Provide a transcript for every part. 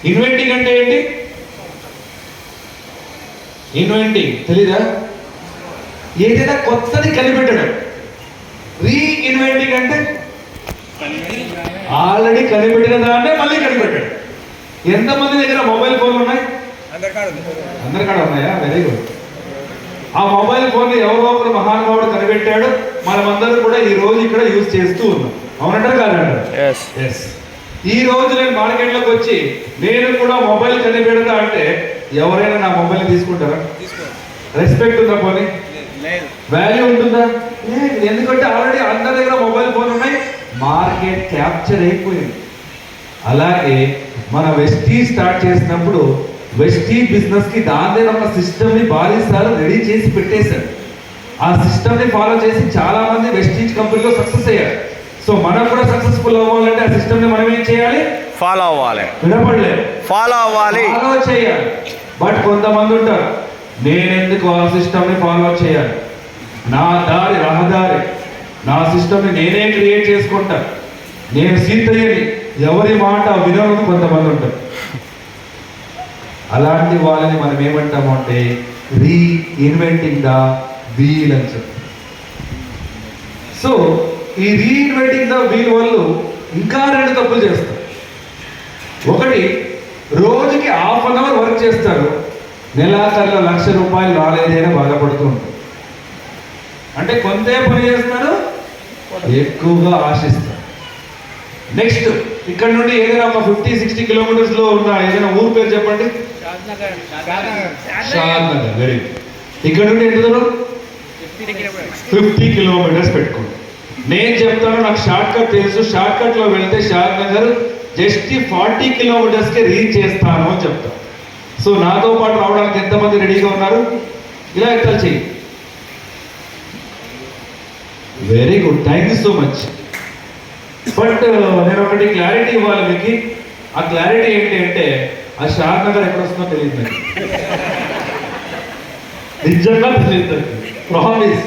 Inventing అంటే ఏంటి? Inventing తెలీదా? ఏదైనా కొత్తది కనిపెట్టడం. రీఇన్వెంటింగ్ అంటే ఆల్రెడీ కనిపెట్టిన దాన్నే మళ్ళీ కనిపెట్టడం. ఎంతమంది దగ్గర మొబైల్ ఫోన్లు ఉన్నాయి? అందరికాడ ఉన్నాయా? Very good. ఆ మొబైల్ ఫోన్ ఎవరో ఒకరు మహానుభావుడు కనిపెట్టాడు, మనమందరం కూడా ఈ రోజు ఇక్కడ యూజ్ చేస్తూ ఉన్నాం. అవునంటారు కాదంటారు? ఎస్. ఈ రోజు నేను మార్కెట్లోకి వచ్చి నేను కూడా మొబైల్ కనిపెడతా అంటే ఎవరైనా నా మొబైల్ తీసుకుంటారా? రెస్పెక్ట్ ఉందా? పోనీ వాల్యూ ఉంటుందా? ఎందుకంటే ఆల్రెడీ అందరి దగ్గర మొబైల్ ఫోన్ ఉన్నాయి, మార్కెట్ క్యాప్చర్ అయిపోయింది. అలాగే మన వెస్టీ స్టార్ట్ చేసినప్పుడు వెస్టీ బిజినెస్ కి దాని ఒక సిస్టమ్ ని బాలిస్తారు రెడీ చేసి పెట్టేశారు. ఆ సిస్టమ్ ని ఫాలో చేసి చాలా మంది వెస్టీజ్ కంపెనీలో సక్సెస్ అయ్యారు. సో మనం కూడా సక్సెస్ఫుల్ అవ్వాలంటే ఆ సిస్టమ్ ని మనం ఏం చేయాలి? ఫాలో అవ్వాలి. వినపడలేదు, ఫాలో అవ్వాలి, ఫాలో చేయాలి. బట్ కొంతమంది ఉంటారు, నేనెందుకు ఆ సిస్టమ్ ని ఫాలో చేయాలి, నా దారి రహదారి, నా సిస్టమ్ ని నేనే క్రియేట్ చేసుకుంటా, నేను సీతయ్యని, ఎవరి మాట వినరు కొంతమంది ఉంటారు. అలాంటి వాళ్ళని మనం ఏమంటాము అంటే రీఇన్వెంటింగ్ ద వీల్ అని చెప్పి. సో ఈ రీఇన్వెంటింగ్ ద వీల్ వాళ్ళు ఇంకా రెండు తప్పులు చేస్తారు. ఒకటి, రోజుకి ½ గంట వర్క్ చేస్తారు, నెలాఖరులో ₹1,00,000 రాలేదని బాధపడుతూ ఉంటారు. అంటే కొంతే పని చేస్తారు, ఎక్కువగా ఆశిస్తారు. నెక్స్ట్, ఇక్కడ నుండి ఏదైనా ఒక 50-60 కిలోమీటర్స్ లో ఉన్న ఏదైనా ఊరు పేరు చెప్పండి. షాద్నగర్. Very good. ఇక్కడ నుండి ఎంత దూరం? 50 కిలోమీటర్స్ పెట్టుకోండి. నేను చెప్తాను, నాకు షార్ట్ కట్ తెలుసు, షార్ట్ కట్ లో వెళ్తే షాద్నగర్ జస్ట్ 40 కిలోమీటర్స్ కి రీచ్ చేస్తాను అని చెప్తాను. సో నాతో పాటు రావడానికి ఎంతమంది రెడీగా ఉన్నారు? ఇలా ఎత్తాలి చెయ్యి. Very good, thank you so much. But నేను ఒకటి క్లారిటీ ఇవ్వాలి మీకు. ఆ క్లారిటీ ఏంటి అంటే ఆ షాద్ నగర్ ఎక్కడ వస్తుందో తెలియదు నాకు, నిజంగా తెలియదు, ప్రామిస్.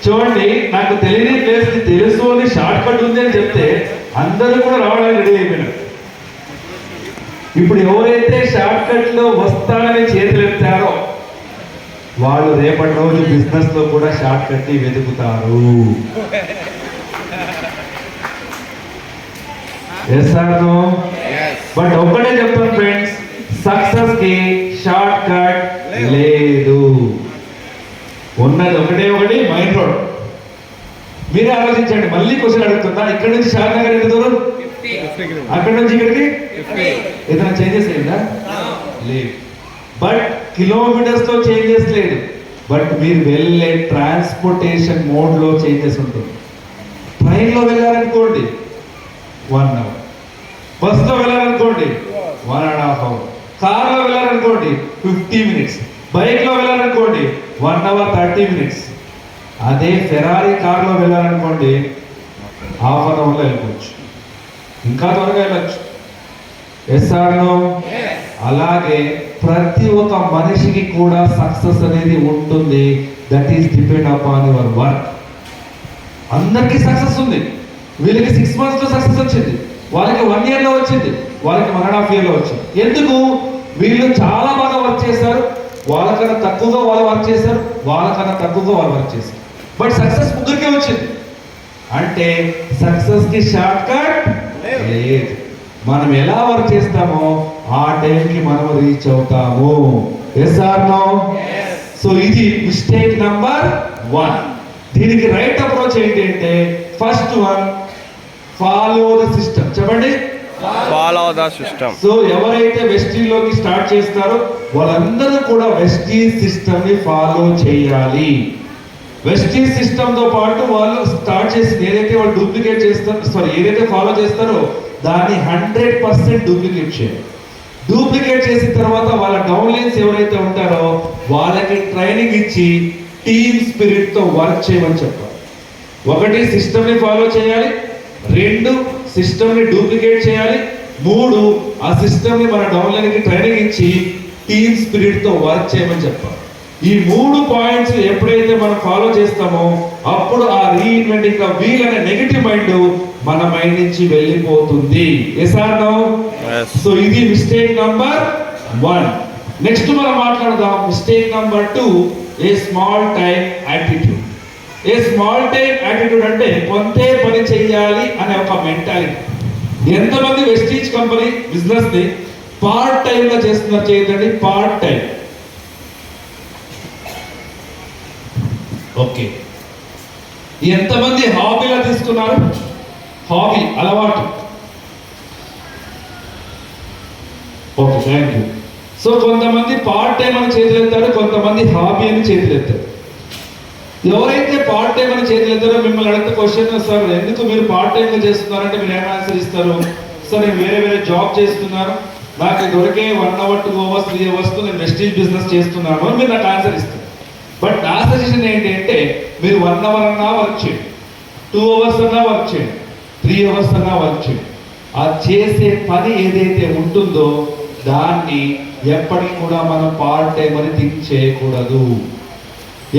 చూడండి, నాకు తెలియని ప్లేస్ తెలుసు అని షార్ట్ కట్ ఉంది అని చెప్తే అందరూ కూడా రావడానికి రెడీ అయిపోయినారు. ఇప్పుడు ఎవరైతే షార్ట్ కట్ లో వస్తానని చేతులు ఎత్తారో వాళ్ళు రేపటి రోజు బిజినెస్ లో కూడా షార్ట్ కట్ ని వెతుకుతారు. బట్ ఒక్కటే చెప్తాను ఫ్రెండ్స్, సక్సెస్ కి షార్ట్ కట్ లేదు. ఉన్నది ఒకటి మైండ్ రోడ్. మీరే ఆలోచించండి. మళ్ళీ క్వశ్చన్ అడుగుతుందా, ఇక్కడ నుంచి షాద్ నగర్ ఎంత దూరం? అక్కడ నుంచి ఇక్కడికి ఏదైనా చేంజెస్ అయిందా? లేదు. బట్ కిలోమీటర్స్ లో చేంజెస్ లేదు. బట్ మీరు వెళ్ళే ట్రాన్స్పోర్టేషన్ మోడ్ లో చేంజెస్ ఉంటుంది. ట్రైన్ లో వెళ్ళారనుకోండి 1 అవర్, బస్ లో వెళ్ళారనుకోండి 1.5 అవర్, కార్ లో వెళ్ళారనుకోండి 50 మినిట్స్, బైక్ లో వెళ్ళారనుకోండి 1 అవర్ 30 మినిట్స్. అదే ఫెరారీ కార్ లో వెళ్ళారనుకోండి ½ అవర్లో వెళ్ళిపోవచ్చు, ఇంకా త్వరగా వెళ్ళచ్చు. ఎస్ఆర్నో? అలాగే ప్రతి ఒక్క మనిషికి కూడా సక్సెస్ అనేది ఉంటుంది. That is depend upon your work. అందరికీ సక్సెస్ ఉంది. వీళ్ళకి 6 months లో సక్సెస్ వచ్చింది, వాళ్ళకి 1 year లో వచ్చింది, వాళ్ళకి 1.5 year లో వచ్చింది. ఎందుకు? వీళ్ళు చాలా బాగా వర్క్ చేశారు, వాళ్ళకన్నా తక్కువగా వాళ్ళు వర్క్ చేశారు, వాళ్ళకన్నా తక్కువగా వాళ్ళు వర్క్ చేశారు. బట్ సక్సెస్ ముగ్గురికే వచ్చింది. అంటే సక్సెస్ కి షార్ట్ కట్ లేదు. మనం ఎలా వర్క్ చేస్తామో ఆ టైంకి మనం రీచ్ అవుతాము. Yes or no? సో ఇది మిస్టేక్ నంబర్ 1. దీనికి రైట్ అప్రోచ్ ఏంటి అంటే first one, follow the system. చెప్పండి, ఫాలో ద సిస్టమ్. సో ఎవరైతే వెస్టీలోకి స్టార్ట్ చేస్తారో వాళ్ళందరూ కూడా వెస్టీ సిస్టమ్ ని ఫాలో చేయాలి. వెస్టీ సిస్టమ్ తో పాటు వాళ్ళు స్టార్ట్ చేసి ఏదైతే వాళ్ళు డూప్లికేట్ చేస్తారో, ఏదైతే ఫాలో చేస్తారో దాన్ని 100% డూప్లికేట్ చేయాలి. డూప్లికేట్ చేసిన తర్వాత వాళ్ళ డౌన్లైన్స్ ఎవరైతే ఉంటారో వాళ్ళకి ట్రైనింగ్ ఇచ్చి టీమ్ స్పిరిట్ తో వర్క్ చేయమని చెప్పాలి. 1 సిస్టమ్ ని ఫాలో చేయాలి, 2 సిస్టమ్ ని డూప్లికేట్ చేయాలి, 3 ఆ సిస్టమ్ ని మన డౌన్లైన్ కి ట్రైనింగ్ ఇచ్చి టీమ్ స్పిరిట్ తో వర్క్ చేయమని చెప్పాలి. ఈ 3 పాయింట్స్ ఎప్పుడైతే మనం ఫాలో చేస్తామో అప్పుడు ఆ రీఇన్వెంటింగ్ ద వీల్ అనే నెగటివ్ మైండ్ మన మైండ్ నుంచి వెళ్ళిపోతుంది. Yes or no? Yes. So ఇది మిస్టేక్ నంబర్ 1. నెక్స్ట్ మనం మాట్లాడదాం mistake number 2, a small time attitude. A small time attitude అంటే కొంతే పని చేయాలి అనే ఒక మెంటాలిటీ. ఎంతమంది వెస్టీజ్ కంపెనీ బిజినెస్ ని పార్ట్ టైం గా చేస్తున్నారు? చేయదండి, పార్ట్ టైం. ఓకే, ఎంతమంది హాబీలా తీసుకున్నారు? హాబీ, అలవాటు. Okay, thank you. సో కొంతమంది పార్ట్ టైం అని చేతులెత్తారు, కొంతమంది హాబీ అని చేతులెత్తారు. ఎవరైతే పార్ట్ టైం అని చేతులెత్తారో మిమ్మల్ని అడిగితే క్వశ్చన్, సార్ ఎందుకు మీరు పార్ట్ టైం గా చేస్తున్నారంటే మీరు ఏం ఆన్సర్ ఇస్తారు? సార్ నేను వేరే వేరే జాబ్ చేస్తున్నాను, నాకు దొరికే 1 hour 2 hours 3 hours తో నేను వెస్టీజ్ బిజినెస్ చేస్తున్నాను అని మీరు నాకు ఆన్సర్ ఇస్తారు. బట్ నా సజెషన్ ఏంటి అంటే మీరు 1 hour అన్నా వర్క్ చేయండి, 2 hours అన్నా వర్క్ చేయండి, 3 hours అన్నా వర్క్ చేయండి. ఆ చేసే పని ఏదైతే ఉంటుందో దాన్ని ఎప్పటికి కూడా మనం పార్ట్ టైం అని థింక్ చేయకూడదు.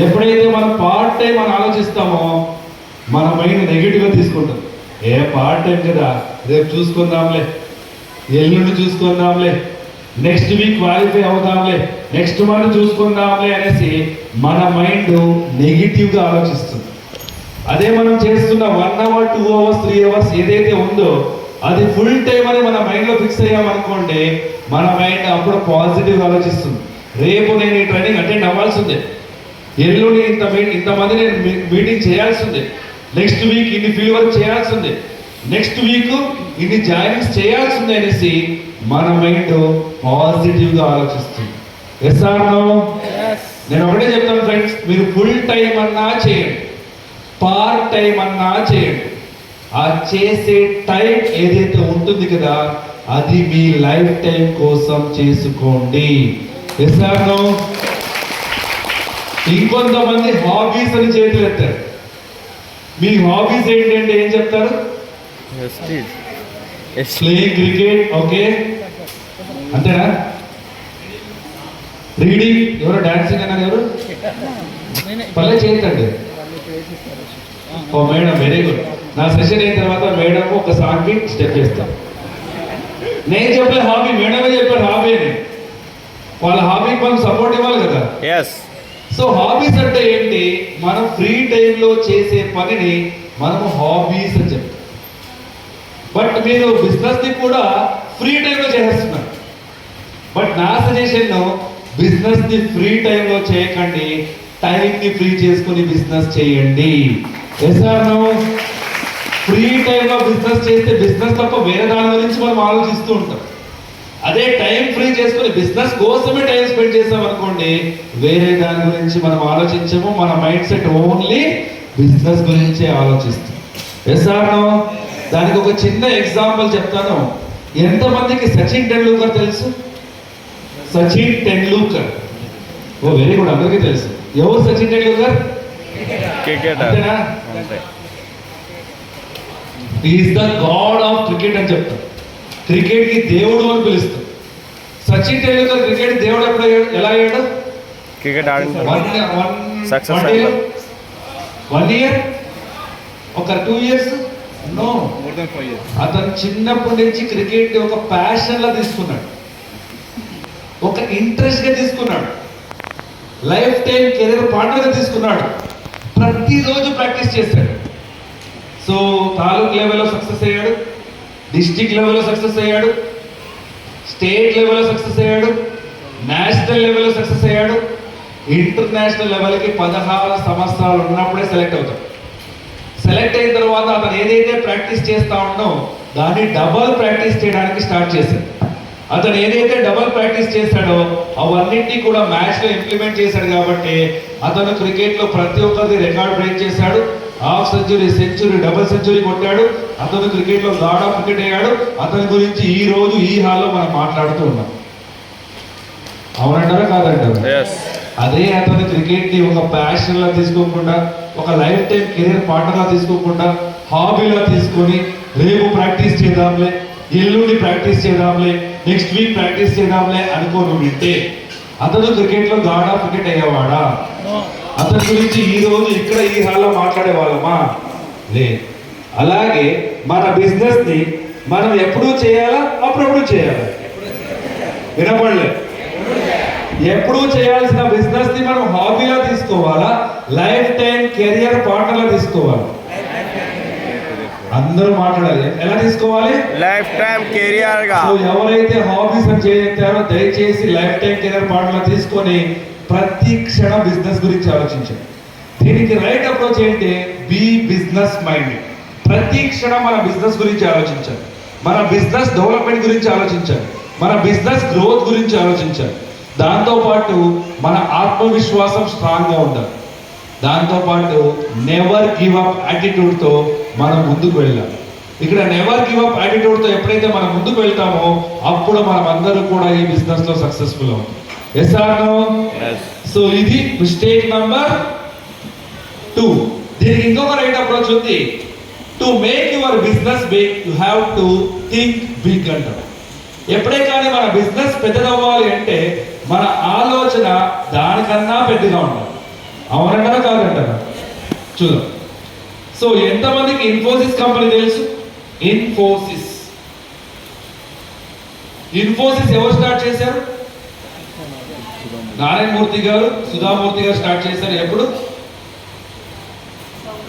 ఎప్పుడైతే మనం పార్ట్ టైం అని ఆలోచిస్తామో మన మైండ్ నెగిటివ్గా తీసుకుంటాం. ఏ పార్ట్ టైం కదా, రేపు చూసుకుందాంలే, ఎల్లుండి చూసుకుందాంలే, నెక్స్ట్ వీక్ క్వాలిఫై అవుదాంలే, నెక్స్ట్ మంత్ చూసుకుందాంలే అనేసి మన మైండ్ నెగిటివ్గా ఆలోచిస్తుంది. అదే మనం చేస్తున్న 1 hour 2 hours 3 hours ఏదైతే ఉందో అది ఫుల్ టైం అని మన మైండ్లో ఫిక్స్ అయ్యామనుకోండి, మన మైండ్ అప్పుడు పాజిటివ్గా ఆలోచిస్తుంది. రేపు నేను ఈ ట్రైనింగ్ అటెండ్ అవ్వాల్సిందే, ఎల్లుండి ఇంతమంది నేను మీటింగ్ చేయాల్సిందే, నెక్స్ట్ వీక్ ఇన్ని ఫీల్డ్ వర్క్ చేయాల్సిందే, నెక్స్ట్ వీక్ ఇన్ని జాయినింగ్స్ చేయాల్సిందే అనేసి మన మైండ్ పాజిటివ్గా ఆలోచిస్తుంది. Yes or no? నేను ఒకటే చెప్తాను ఫ్రెండ్స్, మీరు ఫుల్ టైం అన్నా చేయండి, పార్ట్ టైం అన్నా చేయండి, ఆ చేసే టైం ఏదైతే ఉంటుంది కదా అది మీ లైఫ్ టైం కోసం చేసుకోండి. Yes or no? ఇంకొంతమంది హాబీస్ అని చేతులు ఎత్తారు. మీ హాబీస్ ఏంటంటే ఏం చెప్తారు? Vestige. ప్లేయింగ్ క్రికెట్, ఓకే, అంతేనా? రీడింగ్, ఎవరు? డాన్సింగ్ అన్నారు, ఎవరు? పల్లె చేయకండి. ఓ మేడం, వెరీ గుడ్. నా సెషన్ అయిన తర్వాత మేడం ఒక సాంగ్ కి స్టెప్ చేస్తాం. నేను చెప్పలే హాబీ, మేడమే చెప్పారు హాబీ అని. వాళ్ళ హాబీకి మనం సపోర్ట్ ఇవ్వాలి కదా. Yes. సో హాబీస్ అంటే ఏంటి? మనం ఫ్రీ టైంలో చేసే పనిని మనము హాబీస్ అని చెప్తాం. బట్ మీరు బిజినెస్ ని కూడా ఫ్రీ టైంలో చేసేస్తున్నారు. బట్ నా సజెషన్ బిజినెస్ ని ఫ్రీ టైంలో చేయకండి, టైం ని ఫ్రీ చేసుకుని బిజినెస్ చేయండి. Yes or no? ఫ్రీ టైంలో బిజినెస్ చేస్తే బిజినెస్ తప్ప వేరే దాని గురించి మనం ఆలోచిస్తూ ఉంటాం. అదే టైం ఫ్రీ చేసుకుని బిజినెస్ కోసమే టైం స్పెండ్ చేసాం అనుకోండి, వేరే దాని గురించి మనం ఆలోచించము, మన మైండ్ సెట్ ఓన్లీ బిజినెస్ గురించే ఆలోచిస్తాం. Yes or no? దానికి ఒక చిన్న ఎగ్జాంపుల్ చెప్తాను. ఎంతమందికి సచిన్ టెండూల్కర్ తెలుసు? సచిన్ టెండూల్కర్, ఓ వెరీ గుడ్, అందరికీ తెలుసు. ఎవరు సచిన్ టెండూల్కర్? Cricketer. అంతేనా? Is the god of cricket అని చెప్తాం. క్రికెట్ కి దేవుడు అని పిలుస్తాం. సచిన్ టెండూల్కర్ క్రికెట్ దేవుడు ఎప్పుడు ఎలా అయ్యాడు? Cricket ఆడిన Success 1 year, ఒక 2 years, no, more than 5 years. అతను చిన్నప్పటి నుంచి క్రికెట్ ఒక ప్యాషన్ లా తీసుకున్నాడు, ఒక ఇంట్రెస్ట్ గా తీసుకున్నాడు, లైఫ్ టైం కెరీర్ పార్ట్నర్ గా తీసుకున్నాడు. ప్రతిరోజు ప్రాక్టీస్ చేశాడు. సో తాలూక్ లెవెల్లో సక్సెస్ అయ్యాడు, డిస్ట్రిక్ట్ లెవెల్లో సక్సెస్ అయ్యాడు, స్టేట్ లెవెల్లో సక్సెస్ అయ్యాడు, నేషనల్ లెవెల్లో సక్సెస్ అయ్యాడు. ఇంటర్నేషనల్ లెవెల్కి 16 సంవత్సరాలు ఉన్నప్పుడే సెలెక్ట్ అవుతాడు. సెలెక్ట్ అయిన తర్వాత అతను ఏదైతే ప్రాక్టీస్ చేస్తా ఉండో దాన్ని డబల్ ప్రాక్టీస్ చేయడానికి స్టార్ట్ చేశాడు. అతను ఏదైతే డబల్ ప్రాక్టీస్ చేశాడో అవన్నింటినీ కూడా మ్యాచ్లో ఇంప్లిమెంట్ చేశాడు. కాబట్టి అతను క్రికెట్లో ప్రతి ఒక్కరిది రికార్డ్ బ్రేక్ చేశాడు. Half century, century, double century కొట్టాడు. అతను క్రికెట్లో గాడ్ ఆఫ్ క్రికెట్ అయ్యాడు. అతని గురించి ఈ రోజు ఈ హాల్లో మనం మాట్లాడుతూ ఉన్నాం. అవునంటారా కాదంటారా? Yes. అదే అతను క్రికెట్ ని ఒక ప్యాషన్ లా తీసుకోకుండా, ఒక లైఫ్ టైం కెరీర్ పార్ట్నర్ లా తీసుకోకుండా, హాబీలా తీసుకొని రేపు ప్రాక్టీస్ చేద్దాంలే, ఎల్లుండి ప్రాక్టీస్ చేద్దాంలే, నెక్స్ట్ వీక్ ప్రాక్టీస్ చేద్దాంలే అనుకోని ఉంటే అతను క్రికెట్ లో గాడ్ ఆఫ్ క్రికెట్ అయ్యేవాడా? అతని గురించి ఈ రోజు ఇక్కడ ఈ హాల్లో మాట్లాడే వాళ్ళమా? లేదు. అలాగే మన బిజినెస్ ని మనం ఎప్పుడూ చేయాలా, అప్పుడప్పుడు చేయాలా? వినపడలేదు. ఎప్పుడూ చేయాల్సిన బిజినెస్ ని మనం హాబీలా తీసుకోవాలా, లైఫ్ టైం కెరియర్ పార్ట్నర్లా తీసుకోవాలా? అందరూ మాట్లాడాలి. ఎలా తీసుకోవాలి? లైఫ్ టైం కెరియర్ గా. సో ఎవరైతే హాబీస్ అని చేస్తారో దయచేసి లైఫ్ టైం కెరియర్ పార్ట్నర్ తీసుకొని ప్రతి క్షణం బిజినెస్ గురించి ఆలోచించండి. దీనికి రైట్ అప్రోచ్ ఏంటి? Be business mind. ప్రతి క్షణం మన బిజినెస్ గురించి ఆలోచించాలి, మన బిజినెస్ డెవలప్మెంట్ గురించి ఆలోచించాలి, మన బిజినెస్ గ్రోత్ గురించి ఆలోచించాలి. దాంతోపాటు మన ఆత్మవిశ్వాసం స్ట్రాంగ్గా ఉండాలి. దాంతోపాటు నెవర్ గివ్ అప్ యాటిట్యూడ్తో మనం ముందుకు వెళ్ళాలి. ఇక్కడ నెవర్ గివ్ అప్ యాటిట్యూడ్తో ఎప్పుడైతే మనం ముందుకు వెళ్తామో అప్పుడు మనం అందరూ కూడా ఈ బిజినెస్లో సక్సెస్ఫుల్ అవుతాం. Yes or no? సో ఇది మిస్టేక్ నంబర్ 2. దీనికి ఇంకొక రైట్ అప్రోచ్ ఉంది. To make your business big you have to think big అంటారు. ఎప్పుడే కానీ మన బిజినెస్ పెద్దదవ్వాలి అంటే మన ఆలోచన దానికన్నా పెద్దగా ఉండాలి. అవునంటారా కాదంటారా? చూద్దాం. సో ఎంతమందికి ఇన్ఫోసిస్ కంపెనీ తెలుసు? ఇన్ఫోసిస్ ఎవరు స్టార్ట్ చేశారు? నారాయణ మూర్తి గారు, సుధామూర్తి గారు స్టార్ట్ చేశారు. ఎప్పుడు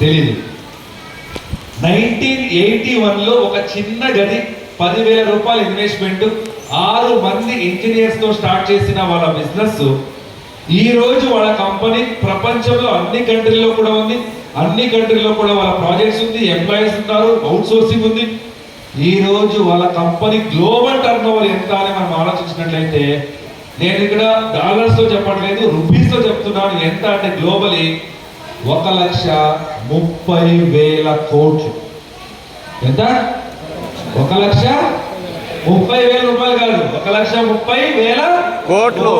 తెలీదు. 1981లో ఒక చిన్న గది, 10,000 రూపాయల ఇన్వెస్ట్మెంట్, 6 మంది ఇంజనీర్స్ తో స్టార్ట్ చేసిన వాళ్ళ బిజినెస్ ఈ రోజు వాళ్ళ కంపెనీ ప్రపంచంలో అన్ని కంట్రీల్లో కూడా ఉంది. అన్ని కంట్రీల్లో కూడా వాళ్ళ ప్రాజెక్ట్స్ ఉంది, ఎంప్లాయీస్ ఉన్నారు, అవుట్ సోర్సింగ్ ఉంది. ఈ రోజు వాళ్ళ కంపెనీ గ్లోబల్ టర్న్ ఓవర్ ఎంత అని మనం ఆలోచించినట్లయితే, నేను ఇక్కడ డాలర్స్ లో చెప్పట్లేదు, రూపీస్ లో చెప్తున్నాను. ఎంత అంటే గ్లోబలీ 1,30,000 కోట్లు. ఎంత? 1,30,000 రూపాయలు కాదు, 1,30,000 కోట్లు.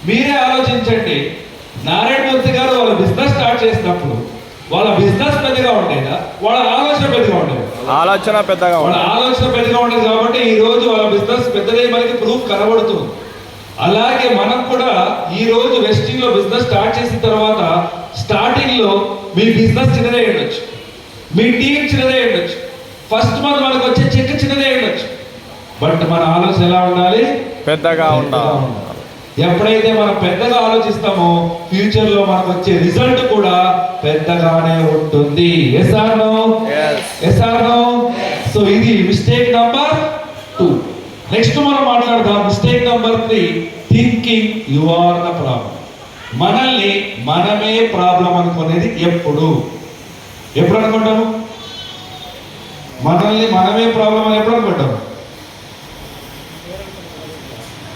మీరే ఆలోచించండి. నారాయణ మూర్తి గారు వాళ్ళ బిజినెస్ స్టార్ట్ చేసినప్పుడు వాళ్ళ బిజినెస్ పెద్దగా ఉండేదా, వాళ్ళ ఆలోచన పెద్దగా ఉండేది? ఆలోచన పెద్దగా వాళ్ళ ఆలోచన పెద్దగా ఉండేది కాబట్టి ఈ రోజు వాళ్ళ బిజినెస్ పెద్దదే మనకి ప్రూఫ్ కనబడుతుంది. అలాగే మనం కూడా ఈ రోజు వెస్టింగ్ లో బిజినెస్ స్టార్ట్ చేసిన తర్వాత స్టార్టింగ్ లో మీ బిజినెస్ చిన్నదే ఉండొచ్చు, మీ టీం చిన్నదే ఉండొచ్చు, ఫస్ట్ మంత్ మనకు వచ్చే చెక్ చిన్నదే ఉండొచ్చు, బట్ మన ఆలోచన ఎలా ఉండాలి? పెద్దగా ఉండాలి. ఎప్పుడైతే మనం పెద్దగా ఆలోచిస్తామో ఫ్యూచర్ లో మనకు వచ్చే రిజల్ట్ కూడా పెద్దగానే ఉంటుంది. Yes or no? Yes or no? So ఇది మిస్టేక్ నంబర్ 2. నెక్స్ట్ మనం మాట్లాడదాం mistake number 3. Thinking you are the problem. మనల్ని మనమే ప్రాబ్లం అనుకునేది ఎప్పుడు అనుకుంటాము? మనల్ని మనమే ప్రాబ్లం అని ఎప్పుడు అనుకుంటాము?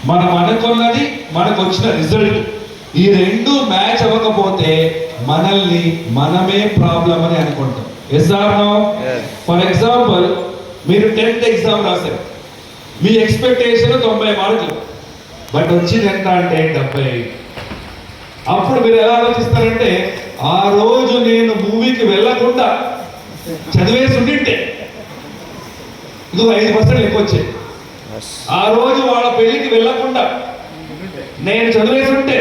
మనం అనుకున్నది, మనకు వచ్చిన రిజల్ట్, ఈ రెండు మ్యాచ్ అవ్వకపోతే మనల్ని మనమే ప్రాబ్లం అని అనుకుంటాం. Yes or no? For example, మీరు 10th ఎగ్జామ్ రాశారు, మీ ఎక్స్పెక్టేషన్ 90 మార్కులు, బట్ వచ్చింది ఎంత అంటే 75. అప్పుడు మీరు ఎలా ఆలోచిస్తారంటే, ఆ రోజు నేను మూవీకి వెళ్ళకుండా చదివేసి ఉండింటే ఇది 5% ఎక్కువ వచ్చేది. ఆ రోజు వాళ్ళ పెళ్లికి వెళ్ళకుండా నేను చదివేసి ఉంటే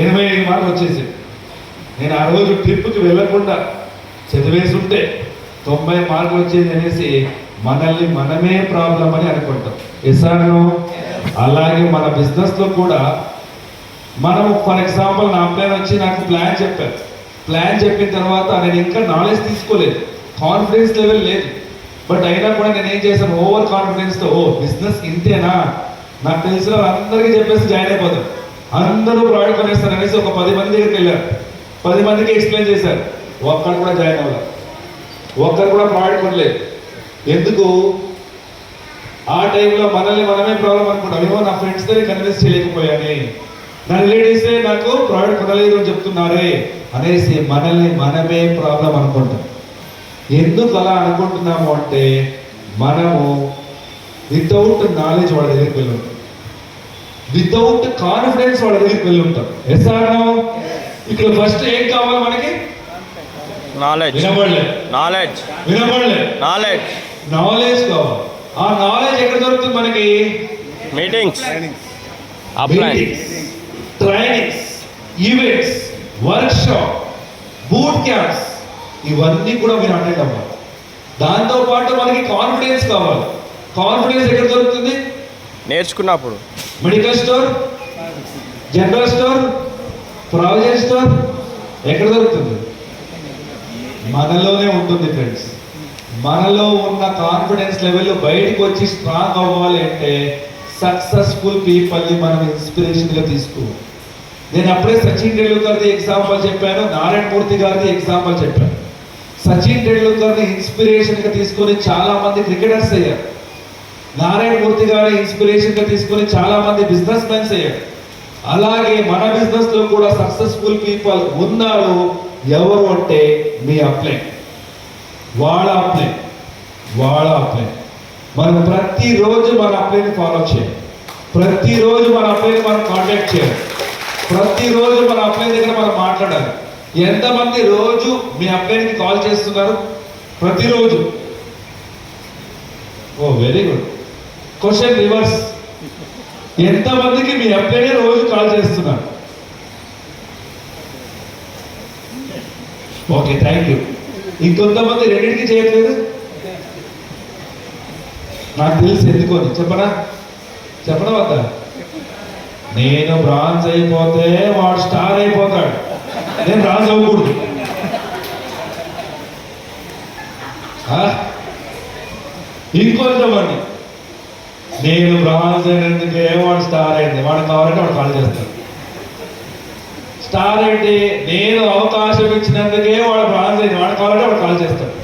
85 మార్కులు వచ్చేసి. నేను ఆ రోజు ట్రిప్కి వెళ్ళకుండా చదివేసి ఉంటే 90 మార్కులు వచ్చేది అనేసి మనల్ని మనమే ప్రాబ్లం అని అనుకుంటాం. ఎస్ఆర్నో? అలాగే మన బిజినెస్లో కూడా మనము ఫర్ ఎగ్జాంపుల్ నా ప్లాన్ వచ్చి నాకు ప్లాన్ చెప్పారు. ప్లాన్ చెప్పిన తర్వాత నేను ఇంకా నాలెడ్జ్ తీసుకోలేదు, కాన్ఫిడెన్స్ లెవెల్ లేదు. బట్ అయినా కూడా నేను ఏం చేశాను, ఓవర్ కాన్ఫిడెన్స్తో బిజినెస్ ఇంతేనా, నాకు తెలిసిన వాళ్ళందరికీ చెప్పేసి జాయిన్ అయిపోతారు, అందరూ ప్రాడక్ట్ కొనేస్తారు అనేసి ఒక 10 మంది దగ్గరికి వెళ్ళారు. 10 మందికి ఎక్స్ప్లెయిన్ చేశారు, ఒక్కరు కూడా జాయిన్ అవ్వాలి, ఒక్కరు కూడా ప్రాడక్ట్ కొనలేదు. ఎందుకు? ఆ టైంలో మనల్ని మనమే ప్రాబ్లం అనుకుంటాం. ఏమో నా ఫ్రెండ్స్ దగ్గర కన్విన్స్ చేయలేకపోయానే, నా రిలేటివ్సే నాకు ప్రాడక్ట్ కొనలేదు అని చెప్తున్నారే అనేసి మనల్ని మనమే ప్రాబ్లం అనుకుంటాం. ఎందుకు అలా అనుకుంటున్నాము అంటే, మనము వితౌట్ నాలెడ్జ్ వాళ్ళ దగ్గరికి వెళ్ళి ఉంటాం, వితౌట్ కాన్ఫిడెన్స్ వాళ్ళ దగ్గరికి వెళ్ళి ఉంటాం. Yes or no? ఇక్కడ ఫస్ట్ ఏం కావాలి మనకి? నాలెడ్జ్. వినపడలేదు? నాలెడ్జ్. వినపడలేదు? నాలెడ్జ్. నాలెడ్జ్ కావాలి. ఆ నాలెడ్జ్ ఎక్కడ దొరుకుతుంది మనకి? Meetings. Apply. Trainings, events, workshop, boot camps, ఇవన్నీ కూడా మీరు అటెండ్ అవ్వాలి. దాంతోపాటు మనకి కాన్ఫిడెన్స్ కావాలి. కాన్ఫిడెన్స్ ఎక్కడ దొరుకుతుంది? నేర్చుకున్నప్పుడు medical store, general store, provision store, ఎక్కడ దొరుకుతుంది? మనలోనే ఉంటుంది ఫ్రెండ్స్. మనలో ఉన్న కాన్ఫిడెన్స్ లెవెల్ బయటకు వచ్చి స్ట్రాంగ్ అవ్వాలి అంటే సక్సెస్ఫుల్ పీపుల్ని మనం ఇన్స్పిరేషన్గా తీసుకోవాలి. నేను అప్పుడే సచిన్ టెండూల్కర్ది ఎగ్జాంపుల్ చెప్పాను, నారాయణ మూర్తి గారిది ఎగ్జాంపుల్ చెప్పాను. సచిన్ టెండూల్కర్ని ఇన్స్పిరేషన్గా తీసుకొని చాలా మంది క్రికెటర్స్ అయ్యారు. నారాయణ మూర్తి గారిని ఇన్స్పిరేషన్గా తీసుకొని చాలా మంది బిజినెస్ మెన్స్ అయ్యారు. అలాగే మన బిజినెస్ లో కూడా సక్సెస్ఫుల్ పీపుల్ ఉన్నారు. ఎవరు అంటే మీ అప్లైన్, వాళ్ళ అప్లైన్. మనం ప్రతిరోజు మన అప్లైన్ ఫాలో చేయాలి. ప్రతిరోజు మన అప్లైన్ మనం కాంటాక్ట్ చేయాలి. ప్రతిరోజు మన అప్లైన్ దగ్గర మనం మాట్లాడాలి. ఎంతమంది రోజు మీ అప్లైన్కి కాల్ చేస్తున్నారు? ప్రతిరోజు. ఓ వెరీ గుడ్. క్వశ్చన్ రివర్స్, ఎంతమందికి మీ అప్లైనే రోజు కాల్ చేస్తున్నారు? Okay, thank you. ఇంకొంతమంది రెండింటికి చేయట్లేదు. నాకు తెలుసు ఎందుకోని. చెప్పనా వద్దా? నేను బ్రాంజ్ అయిపోతే వాడు స్టార్ అయిపోతాడు, నేను బ్రాంజ్ అవ్వకూడదు. ఇంకొంతమంది నేను బ్రాంజ్ అయినందుకే వాడు స్టార్ అయింది, వాడు కావాలంటే వాడు కాల్ చేస్తాడు. స్టార్ ఏంటి? నేను అవకాశం ఇచ్చినందుకే వాడు బ్రాంజ్ అయింది, వాడు కావాలంటే వాడు కాల్ చేస్తాడు.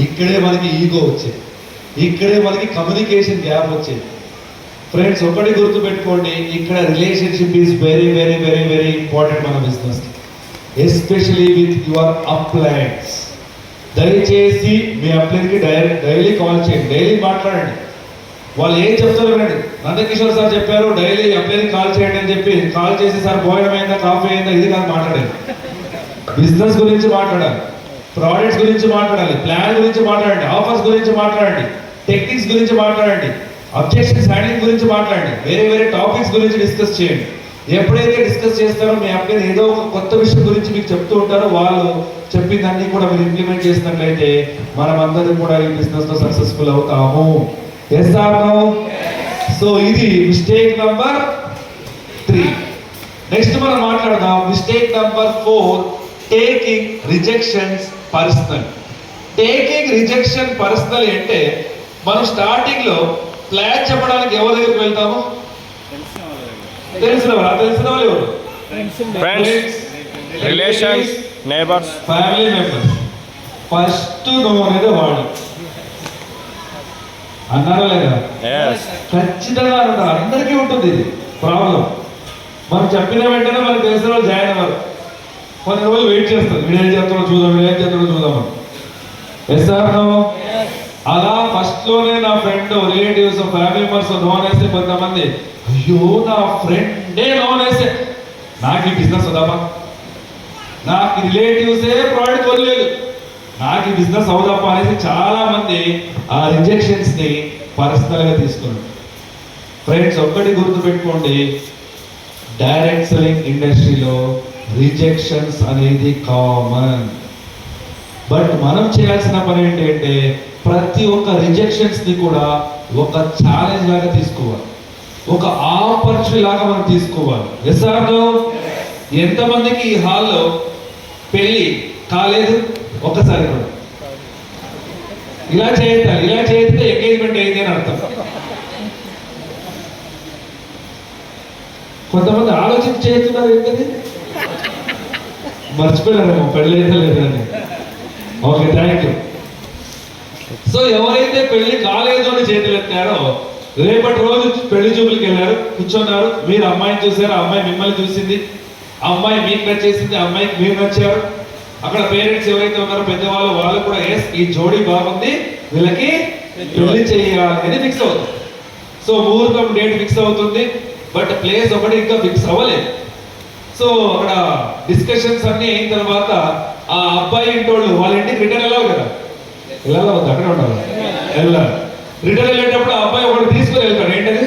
ఇక్కడే మనకి ఈగో వచ్చేది, ఇక్కడే మనకి కమ్యూనికేషన్ గ్యాప్ వచ్చేది. ఫ్రెండ్స్, ఒకటి గుర్తుపెట్టుకోండి, ఇక్కడ relationship is very very very very important మన బిజినెస్, ఎస్పెషలీ విత్ యువర్ అప్లైన్స్. దయచేసి మీ అప్లైన్కి డైలీ కాల్ చేయండి, డైలీ మాట్లాడండి. వాళ్ళు ఏం చెప్తారు వినండి. నందకిషోర్ సార్ చెప్పారు డైలీ అప్లైన్కి కాల్ చేయండి అని చెప్పి. కాల్ చేసి సార్ భోజనం అయిందా, కాఫీ అయిందా, ఇది కాదు మాట్లాడేది. బిజినెస్ గురించి మాట్లాడాలి, ప్రోడక్ట్స్ గురించి మాట్లాడాలి, ప్లాన్ గురించి మాట్లాడండి, ఆఫర్స్ గురించి మాట్లాడండి, టెక్నిక్స్ గురించి మాట్లాడండి, అబ్జెక్షన్స్ హ్యాండ్లింగ్ గురించి మాట్లాడండి, వేరే వేరే టాపిక్స్ గురించి డిస్కస్ చేయండి. ఎప్పుడైతే డిస్కస్ చేస్తారో మీ అప్లైన్ ఏదో ఒక కొత్త విషయం గురించి మీకు చెప్తూ ఉంటారో, వాళ్ళు చెప్పిందన్నీ కూడా మీరు ఇంప్లిమెంట్ చేసినట్లయితే మనం అందరం కూడా ఈ బిజినెస్ లో సక్సెస్ఫుల్ అవుతాము. Yes or no? సో ఇది మిస్టేక్ నంబర్ 3. నెక్స్ట్ మనం మాట్లాడదాం mistake number 4, taking rejections personal. Taking rejection personal అంటే మనం స్టార్టింగ్ లో ప్లాన్ చెప్పడానికి ఎవరి దగ్గరికి వెళ్తాము? తెలిసిన వాళ్ళు ఎవరు? Friends, relations, neighbours, family members. First నువ్వు అనేది వాళ్ళు అన్నారా లేదా? ఖచ్చితంగా అన్నారు. అందరికీ ఉంటుంది ఇది ప్రాబ్లం. మనం చెప్పిన వెంటనే మనకు తెలిసిన వాళ్ళు జాయిన్ అవ్వరు. కొన్ని రోజులు వెయిట్ చేస్తారు, వీడేం చేస్తాడో చూద్దాం. Yes or no? అలా ఫస్ట్ లోనే నా ఫ్రెండ్, రిలేటివ్స్, ఫ్యామిలీ మెంబర్స్ లోన్ వేస్తే కొంతమంది, అయ్యో నా ఫ్రెండే లోన్ వేస్తే నాకు ఈ బిజినెస్ వద్దామా, నాకు రిలేటివ్సే ప్రోడక్ట్ వదిలేదు, నాకు ఈ బిజినెస్ అవుదామా అనేసి చాలా మంది ఆ రిజెక్షన్స్ ని పర్సనల్ గా తీసుకున్నారు. ఫ్రెండ్స్, ఒక్కటి గుర్తుపెట్టుకోండి, డైరెక్ట్ సెల్లింగ్ ఇండస్ట్రీలో రిజెక్షన్స్ అనేది కామన్. బట్ మనం చేయాల్సిన పని ఏంటంటే ప్రతి ఒక్క రిజెక్షన్స్ ని కూడా ఒక ఛాలెంజ్ లాగా తీసుకోవాలి, ఒక ఆపర్చునిటీ లాగా మనం తీసుకోవాలి. Yes or no? ఎంతమందికి ఈ హాల్లో పెళ్లి కాలేదు? ఒక్కసారి కూడా ఇలా చేస్తే ఎంగేజ్మెంట్ అయింది అని అర్థం. కొంతమంది ఆలోచించి చేస్తున్నారు, ఏంటది మర్చిపోయారేమో పెళ్లి అయితే లేదని. Okay, thank you. సో ఎవరైతే పెళ్లి కాలేదు అని చేతులు ఎత్తారో, రేపటి రోజు పెళ్లి చూపులకి వెళ్ళారు, కూర్చున్నారు, మీరు అమ్మాయిని చూసారు, అమ్మాయి మిమ్మల్ని చూసింది, అమ్మాయి మీకు నచ్చేసింది, అమ్మాయికి మీరు నచ్చారు. అక్కడ పేరెంట్స్ ఎవరైతే ఉన్నారో పెద్దవాళ్ళు, వాళ్ళు కూడా ఎస్ ఈ జోడీ బాగుంది, వీళ్ళకి పెళ్లి చేయాలి అని ఫిక్స్ అవుతుంది. సో ముహూర్తం డేట్ ఫిక్స్ అవుతుంది, బట్ ప్లేస్ ఒకటి ఇంకా ఫిక్స్ అవ్వలేదు. సో అక్కడ డిస్కషన్స్ అన్ని అయిన తర్వాత ఆ అబ్బాయి ఇంటోళ్ళు వాళ్ళ ఇంటికి రిటర్న్ వెళ్ళాలి కదా, వెళ్ళాలి వద్దు, అక్కడే ఉండాలి, వెళ్ళాలి. రిటర్న్ వెళ్ళేటప్పుడు ఆ అబ్బాయి ఒకటి తీసుకుని వెళ్తాడు. ఏంటది?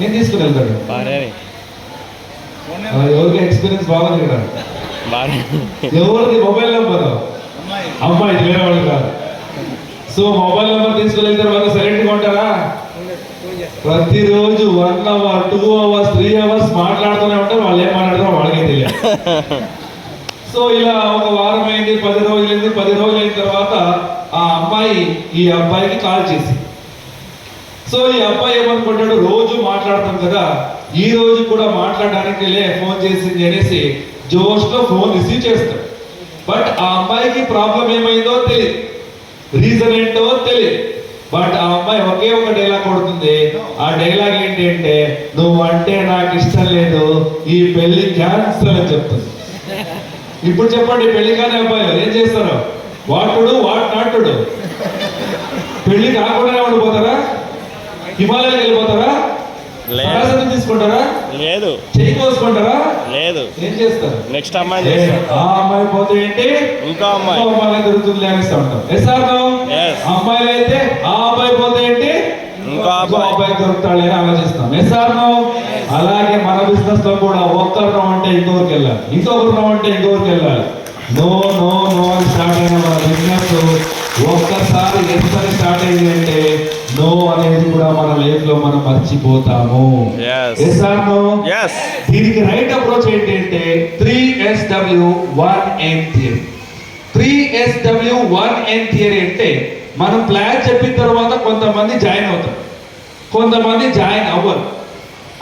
నేను తీసుకుని వెళ్తాడు. బాగానే ఎవరికి ఎక్స్పీరియన్స్ బాగుంది ఇక్కడ? బాగానే ఎవరిది మొబైల్ నెంబర్? అమ్మాయి, వేరే వాళ్ళు కాదు. సో మొబైల్ నెంబర్ తీసుకుని వెళ్తే వాళ్ళు సైలెంట్గా ఉంటారా? ప్రతిరోజు 1 hour 2 hours 3 hours మాట్లాడుతూనే ఉంటారు. వాళ్ళు ఏం మాట్లాడతారో వాళ్ళకే తెలియదు. సో ఇలా ఒక వారం అయింది, 10 రోజులైంది. 10 రోజులు అయిన తర్వాత ఆ అమ్మాయి ఈ అబ్బాయికి కాల్ చేసి, సో ఈ అబ్బాయి ఏమనుకుంటాడు, రోజు మాట్లాడతాం కదా, ఈ రోజు కూడా మాట్లాడడానికి ఫోన్ చేసింది అనేసి జోష్లో ఫోన్ రిసీవ్ చేస్తాడు. బట్ ఆ అమ్మాయికి ప్రాబ్లం ఏమైందో తెలియదు, రీజన్ ఏంటో తెలియదు. బట్ ఆ అమ్మాయి ఒకే ఒక డైలాగ్ కొడుతుంది. ఆ డైలాగ్ ఏంటి అంటే, నువ్వు అంటే నాకు ఇష్టం లేదు, ఈ పెళ్లి క్యాన్సల్ అని చెప్తుంది. ఇప్పుడు చెప్పండి, పెళ్లి కాని అబ్బాయిలు ఏం చేస్తారు? వాటుడు వాట్ నాటుడు. పెళ్లి కాకుండానే ఉండిపోతారా? హిమాలయాలకు వెళ్ళిపోతారా? సరాసరి తీసుకుంటారా? లేదు. చెయ్యి కోసుకుంటారా? లేదు. ఏం చేస్తారు? నెక్స్ట్ అమ్మాయి చేస్తారు. ఆ అమ్మాయి పోతే ఏంటి, ఇంకో అమ్మాయి దొరుకుతుంది అనేసి ఉంటాం. అమ్మాయిలు అయితే ఆ అబ్బాయి పోతే ఏంటి, ఇంకో అబ్బాయి దొరుకుతాడు అని ఆలోచిస్తాం. అలాగే మన బిజినెస్ లో కూడా ఒక్కరు అంటే ఇంకొకరికి వెళ్ళాలి, ఇంకొకరు అంటే ఇంకొకరికి వెళ్ళాలి. నో నో నో అని స్టార్ట్ అయిన మన బిజినెస్ ఒక్కసారి ఎంత స్టార్ట్ అయింది అంటే నో అనేది కూడా మన లైఫ్ లో మనం మర్చిపోతాము. దీనికి రైట్ అప్రోచ్ ఏంటి అంటే 3SW1N థియరీ. 3SW1N థియరీ అంటే మనం ప్లాన్ చెప్పిన తర్వాత కొంతమంది జాయిన్ అవుతారు, కొంతమంది జాయిన్ అవ్వరు.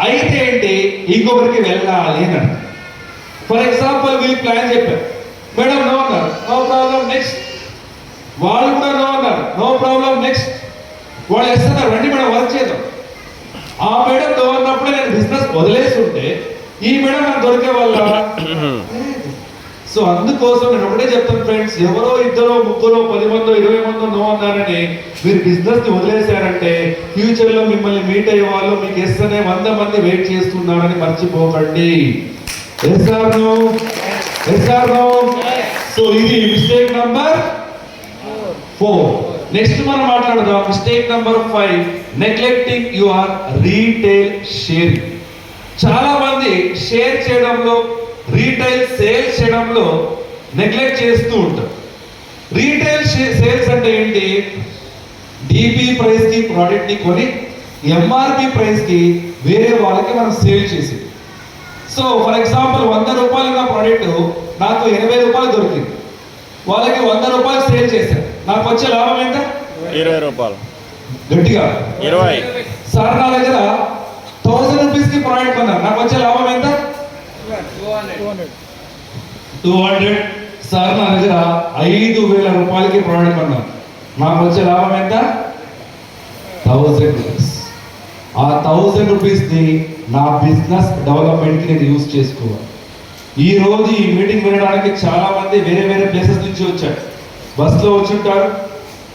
అయితే ఏంటి, ఇంకొకరికి వెళ్ళాలి అని. ఫర్ ఎగ్జాంపుల్ వీళ్ళు ప్లాన్ చెప్పారు, మేడం నో అన్నారు, నో ప్రాబ్లం నెక్స్ట్. వాళ్ళు కూడా నో అన్నారు, నో ప్రాబ్లం నెక్స్ట్. వాళ్ళు ఇస్తున్నారు, రండి మేడం వర్క్ చేద్దాం. ఆ మేడం నో అన్నప్పుడు నేను బిజినెస్ వదిలేస్తుంటే ఈ మేడం నాకు దొరికే వాళ్ళ. సో అందుకోసం నేను ఒకటే చెప్తాను ఫ్రెండ్స్, ఎవరో ఇద్దరు ముగ్గురు 10 మందో 20 మందో నో అన్నారని మీరు బిజినెస్ ని వదిలేశారంటే ఫ్యూచర్ లో మిమ్మల్ని మీట్ అయ్యే వాళ్ళు మీకు ఎస్తనే 100 మంది వెయిట్ చేస్తున్నారని మర్చిపోకండి. సో ఇది మిస్టేక్ నంబర్ 4. నెక్స్ట్ మనం మాట్లాడదాం mistake number 5, neglecting your retail sharing. చాలా మంది షేర్ చేయడంలో, రీటైల్ సేల్స్ చేయడంలో నెగ్లెక్ట్ చేస్తూ ఉంటారు. రీటైల్ సేల్స్ అంటే ఏంటి, డిపి ప్రైస్ కి ప్రోడక్ట్ ని కొని ఎంఆర్పి ప్రైస్ కి వేరే వాళ్ళకి మనం సేల్ చేసేది. సో ఫర్ ఎగ్జాంపుల్ 100 రూపాయలు ఉన్న ప్రోడక్ట్ నాకు 80 రూపాయలు దొరికింది, వాళ్ళకి 100 రూపాయలు సేల్ చేశారు, నాకు వచ్చే లాభం ఎంత? 20 రూపాయలు. గట్టిగా 20. సార్ నా దగ్గర 1000 రూపీస్ కి ప్రోడక్ట్ కొన్నారు, నాకు వచ్చే లాభం ఎంత? 200. సార్ నా దగ్గర 5000 రూపాయలకి ప్రోడక్ట్ కొన్నారు, నాకు వచ్చే లాభం ఎంత? 1000 రూపీస్. ఆ 1000 రూపీస్ ని నా బిజినెస్ డెవలప్మెంట్ కి నేను యూజ్ చేసుకోవాలి. ఈ రోజు ఈ మీటింగ్ వినడానికి చాలా మంది వేరే వేరే ప్లేసెస్ నుంచి వచ్చారు. బస్సులో వచ్చి ఉంటారు,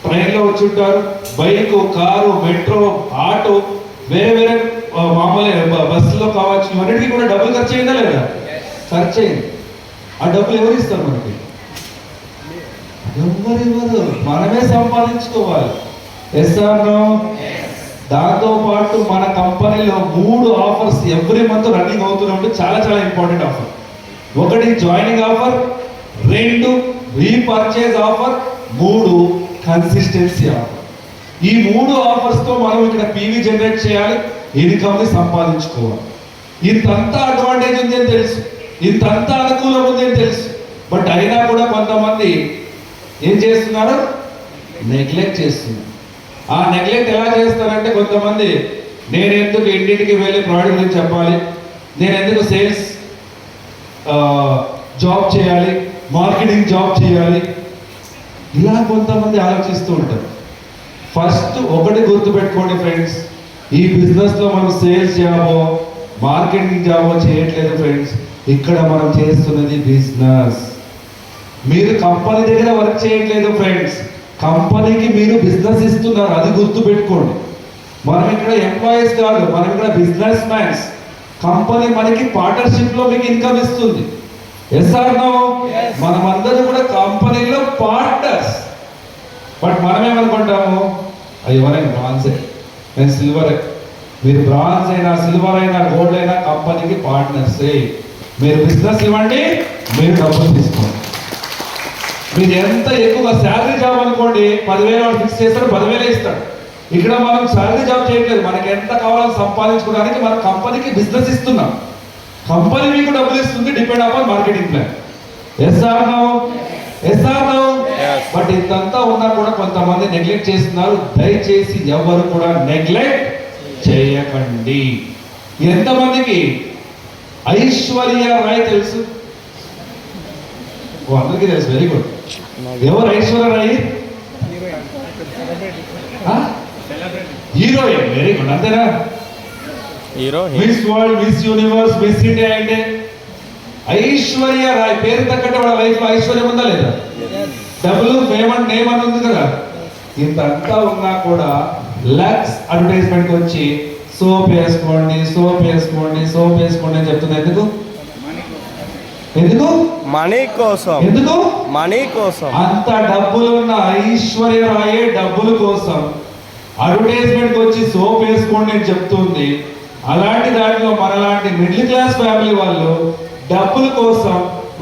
ట్రైన్లో వచ్చి ఉంటారు, బైక్, కారు, మెట్రో, ఆటో, వేరే వేరే మామూలు బస్సులో కావచ్చు. ఇవన్నిటికీ కూడా డబ్బులు ఖర్చు అయిందా లేదా? ఖర్చు అయింది. ఆ డబ్బులు ఎవరు ఇస్తారు మనకి? ఎవరివ్వరు, మనమే సంపాదించుకోవాలి. దాంతో పాటు మన కంపెనీలో 3 ఆఫర్స్ ఎవ్రీ మంత్ రన్నింగ్ అవుతున్నప్పుడు చాలా చాలా important offer. 1 joining offer, 2 repurchase offer, 3 consistency offer. ఈ 3 ఆఫర్స్ తో మనం ఇక్కడ పీవీ జనరేట్ చేయాలి, ఇన్కమ్ ని సంపాదించుకోవాలి. ఇంతంతా అడ్వాంటేజ్ ఉంది అని తెలుసు, ఇంతంతా అనుకూలం ఉంది అని తెలుసు. బట్ అయినా కూడా కొంతమంది ఏం చేస్తున్నారు, నెగ్లెక్ట్ చేస్తున్నారు. ఆ నెగ్లెక్ట్ ఎలా చేస్తారంటే, కొంతమంది నేను ఎందుకు ఇంటింటికి వెళ్ళి ప్రోడక్ట్ గురించి చెప్పాలి, నేను ఎందుకు సేల్స్ జాబ్ చేయాలి, మార్కెటింగ్ జాబ్ చేయాలి, ఇలా కొంతమంది ఆలోచిస్తూ ఉంటారు. ఫస్ట్ ఒకటి గుర్తుపెట్టుకోండి ఫ్రెండ్స్, ఈ బిజినెస్ లో మనం సేల్స్ జాబో మార్కెటింగ్ జాబో చేయట్లేదు ఫ్రెండ్స్. ఇక్కడ మనం చేస్తున్నది బిజినెస్. మీరు కంపెనీ దగ్గర వర్క్ చేయట్లేదు ఫ్రెండ్స్, కంపెనీకి మీరు బిజినెస్ ఇస్తున్నారు, అది గుర్తుపెట్టుకోండి. మనం ఇక్కడ ఎంప్లాయీస్ కాదు, మనం ఇక్కడ బిజినెస్ మ్యాన్స్. కంపెనీ మనకి పార్ట్నర్షిప్ లో మీకు ఇన్కమ్ ఇస్తుంది. మనమందరూ కూడా కంపెనీలో పార్ట్నర్స్. బట్ మనమేమనుకుంటాము, ఎవరైనా బ్రాన్సే, నేను సిల్వరే, మీరు బ్రాంజ్ అయినా సిల్వర్ అయినా గోల్డ్ అయినా కంపెనీకి పార్ట్నర్సే. మీరు బిజినెస్ ఇవ్వండి, మీరు డబ్బులు తీసుకోండి. మీరు ఎంత ఎక్కువ శాలరీ జాబ్ అనుకోండి, 10,000 వాడు ఫిక్స్ చేస్తాడు, 10,000 ఇస్తాడు. ఇక్కడ మనం శాలరీ జాబ్ చేయట్లేదు, మనకి ఎంత కావాలో సంపాదించుకోవడానికి మనం కంపెనీకి బిజినెస్ ఇస్తున్నాం. కంపెనీ మీకు డబ్బులు ఇస్తుంది, depend upon marketing plan. Yes or no? Yes or no? Yes. But ఇంతంతా ఉన్నా కూడా కొంతమంది నెగ్లెక్ట్ చేస్తున్నారు. దయచేసి ఎవరు కూడా నెగ్లెక్ట్ చేయకండి. ఎంతమందికి ఐశ్వర్య రాయ్ తెలుసు? ఓ, అందరికీ తెలుసు. Very good. ఎవరు Aishwarya Rai? Heroine. Very good. అంతేనా? Hero miss world, miss universe, miss India అంటే ఐశ్వర్య రాయ్. పేరు తగ్గట్టు వాళ్ళ లైఫ్ లో ఐశ్వర్యం ఉందా లేదా? డబ్బులు, ఫేమ్ అండ్ నేమ్ అని ఉంది కదా. ఇంతంతా ఉన్నా కూడా లక్స్ అడ్వర్టైజ్మెంట్ వచ్చి సోప్ వేసుకోండి, సోప్ వేసుకోండి, సోప్ వేసుకోండి అని చెప్తుంది. ఎందుకు? ఎందుకు? మనీ కోసం. ఎందుకు? మనీ కోసం. అంత డబ్బులు ఉన్న ఐశ్వర్య రాయే డబ్బుల కోసం అడ్వర్టైజ్మెంట్ వచ్చి సోప్ వేసుకోండి అని చెప్తుంది. అలాంటి దాంట్లో మనలాంటి మిడిల్ క్లాస్ ఫ్యామిలీ వాళ్ళు డబ్బుల కోసం